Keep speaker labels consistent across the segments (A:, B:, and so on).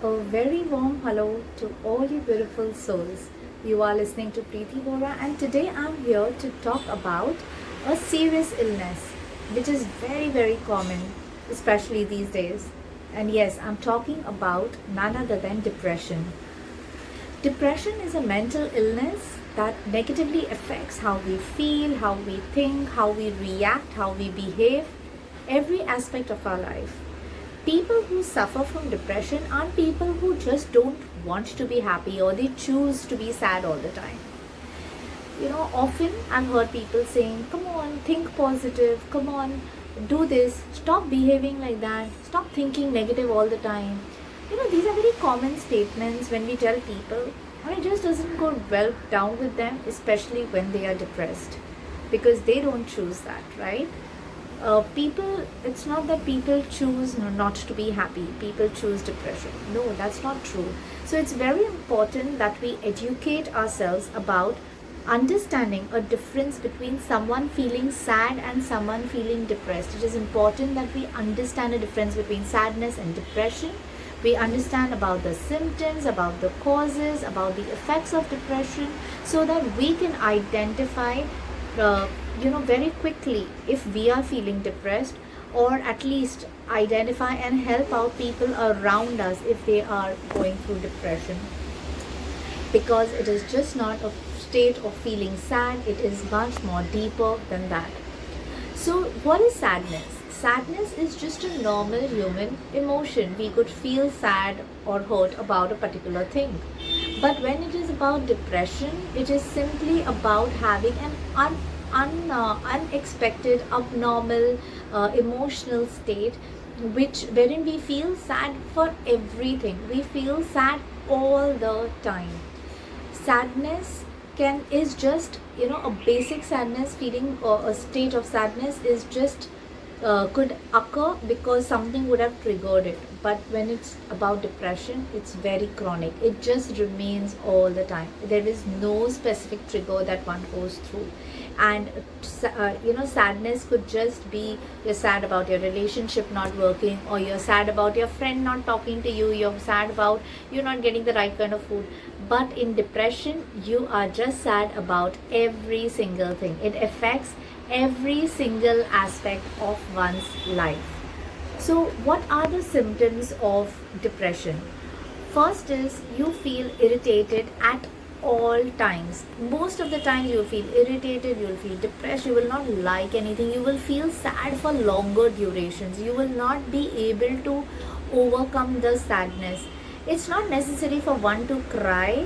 A: A very warm hello to all you beautiful souls. You are listening to Preeti Vora, and today I'm here to talk about a serious illness which is very common, especially these days. And yes, I'm talking about none other than depression. Depression is a mental illness that negatively affects how we feel, how we think, how we react, how we behave, every aspect of our life. People who suffer from depression aren't people who just don't want to be happy or they choose to be sad all the time. Often I've heard people saying, come on, think positive, come on, do this, stop behaving like that, stop thinking negative all the time. These are very common statements when we tell people, and it just doesn't go well down with them, especially when they are depressed, because they don't choose that, right? It's not that people choose not to be happy, people choose depression. No, that's not true. So it's very important that we educate ourselves about understanding a difference between someone feeling sad and someone feeling depressed. It is important that we understand the difference between sadness and depression. We understand about the symptoms, about the causes, about the effects of depression, so that we can identify very quickly if we are feeling depressed, or at least identify and help out people around us if they are going through depression, because it is just not a state of feeling sad, it is much more deeper than that. So what is sadness? Sadness is just a normal human emotion. We could feel sad or hurt about a particular thing. But when it is about depression, it is simply about having an unexpected, abnormal emotional state, wherein we feel sad for everything. We feel sad all the time. Sadness is just a basic sadness feeling, or a state of sadness is just could occur because something would have triggered it. But when it's about depression, it's very chronic. It just remains all the time. There is no specific trigger that one goes through. And sadness could just be, you're sad about your relationship not working, or you're sad about your friend not talking to you, you're sad about you're not getting the right kind of food. But in depression, you are just sad about every single thing. It affects every single aspect of one's life. So what are the symptoms of depression? First is you feel irritated at all times. Most of the time you will feel irritated, you will feel depressed, you will not like anything, you will feel sad for longer durations, you will not be able to overcome the sadness. It's not necessary for one to cry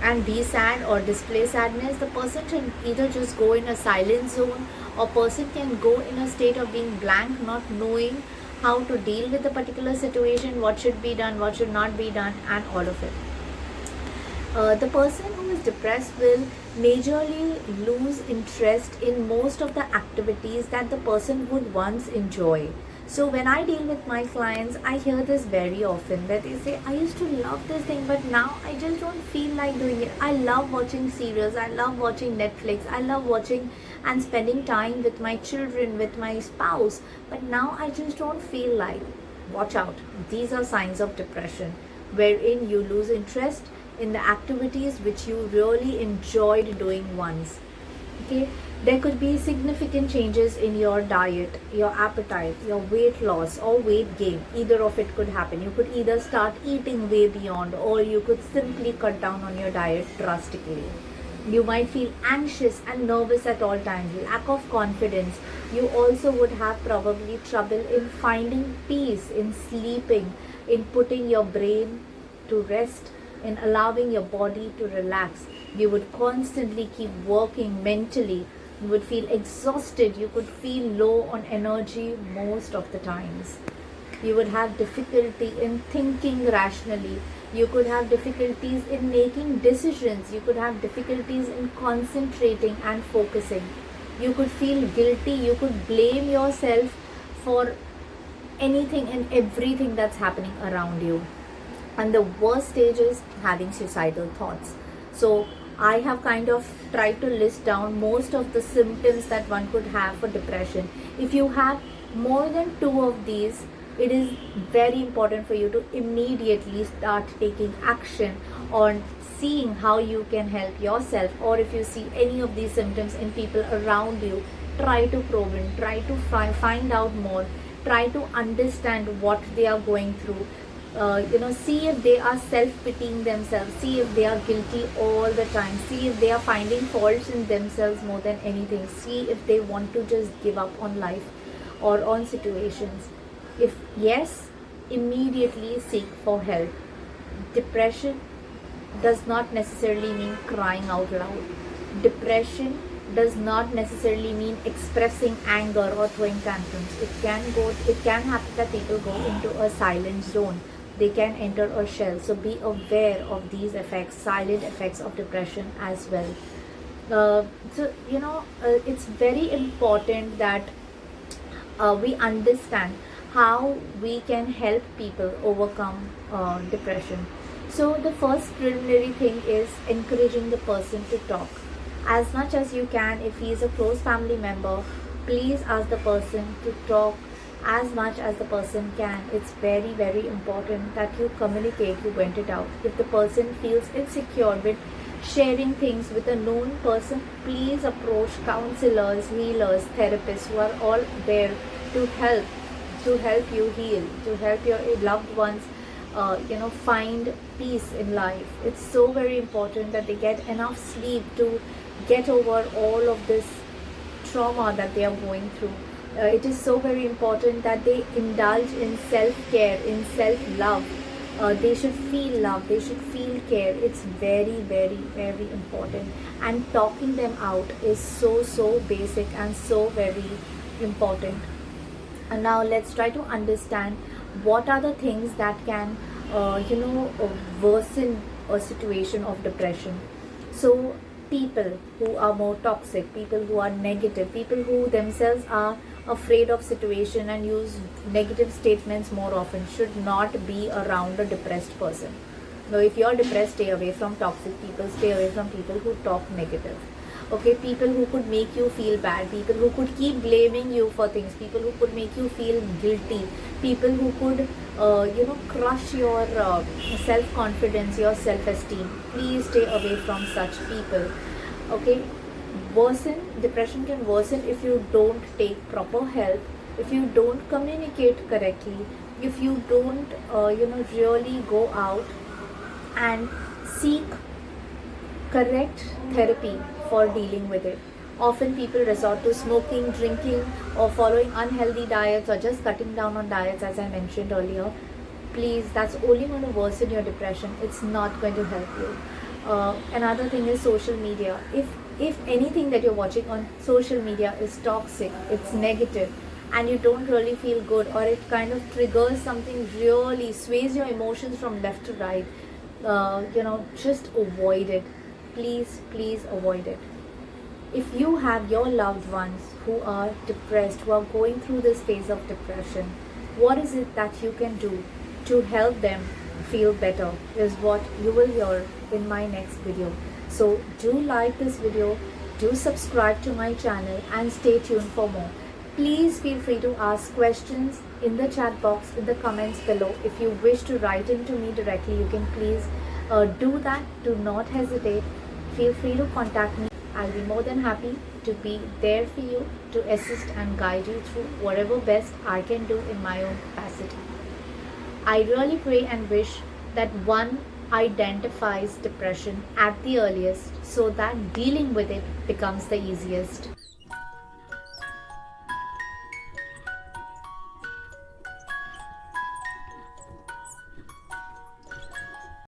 A: and be sad or display sadness. The person should either just go in a silent zone, or person can go in a state of being blank, not knowing how to deal with the particular situation, what should be done, what should not be done, and all of it. The person who is depressed will majorly lose interest in most of the activities that the person would once enjoy. So when I deal with my clients, I hear this very often, that they say, I used to love this thing, but now I just don't feel like doing it. I love watching serials, I love watching Netflix, I love watching and spending time with my children, with my spouse, but now I just don't feel like. Watch out. These are signs of depression, wherein you lose interest in the activities which you really enjoyed doing once. Okay, there could be significant changes in your diet, your appetite, your weight loss or weight gain. Either of it could happen. You could either start eating way beyond, or you could simply cut down on your diet drastically. You might feel anxious and nervous at all times, lack of confidence. You also would have probably trouble in finding peace, in sleeping, in putting your brain to rest, in allowing your body to relax. You would constantly keep working mentally. You would feel exhausted. You could feel low on energy most of the times. You would have difficulty in thinking rationally. You could have difficulties in making decisions. You could have difficulties in concentrating and focusing. You could feel guilty. You could blame yourself for anything and everything that's happening around you. And the worst stage is having suicidal thoughts. So I have kind of tried to list down most of the symptoms that one could have for depression. If you have more than two of these, it is very important for you to immediately start taking action on seeing how you can help yourself. Or if you see any of these symptoms in people around you, try to probe in, try to find out more, try to understand what they are going through. See if they are self-pitying themselves, see if they are guilty all the time, see if they are finding faults in themselves more than anything, see if they want to just give up on life or on situations. If yes, immediately seek for help. Depression does not necessarily mean crying out loud. Depression does not necessarily mean expressing anger or throwing tantrums. It can happen that people go into a silent zone. They can enter a shell. So be aware of these effects, silent effects of depression as well. It's very important that we understand how we can help people overcome depression. So the first preliminary thing is encouraging the person to talk. As much as you can, if he is a close family member, please ask the person to talk as much as the person can. It's very, very important that you communicate, you vent it out. If the person feels insecure with sharing things with a known person, please approach counselors, healers, therapists who are all there to help you heal, to help your loved ones find peace in life. It's so very important that they get enough sleep to get over all of this trauma that they are going through. It is so very important that they indulge in self-care, in self-love. They should feel love, they should feel care. It's very, very, very important. And talking them out is so basic and so very important. And now let's try to understand what are the things that can worsen a situation of depression. So people who are more toxic, people who are negative, people who themselves are afraid of situation and use negative statements more often should not be around a depressed person. Now if you're depressed, stay away from toxic people, stay away from people who talk negative. Okay, people who could make you feel bad, people who could keep blaming you for things, people who could make you feel guilty, people who could crush your self-confidence, your self-esteem. Please stay away from such people. Okay, depression can worsen if you don't take proper help, if you don't communicate correctly, if you don't really go out and seek correct therapy for dealing with it. Often people resort to smoking, drinking, or following unhealthy diets, or just cutting down on diets, as I mentioned earlier. Please, that's only going to worsen your depression. It's not going to help you. Another thing is social media. If anything that you're watching on social media is toxic, it's negative, and you don't really feel good, or it kind of triggers something, really sways your emotions from left to right, just avoid it. Please avoid it. If you have your loved ones who are depressed, who are going through this phase of depression, what is it that you can do to help them feel better is what you will hear in my next video. So do like this video, do subscribe to my channel, and stay tuned for more. Please feel free to ask questions in the chat box, in the comments below. If you wish to write into me directly, you can please do that. Do not hesitate. Feel free to contact me. I'll be more than happy to be there for you, to assist and guide you through whatever best I can do in my own capacity. I really pray and wish that one identifies depression at the earliest so that dealing with it becomes the easiest.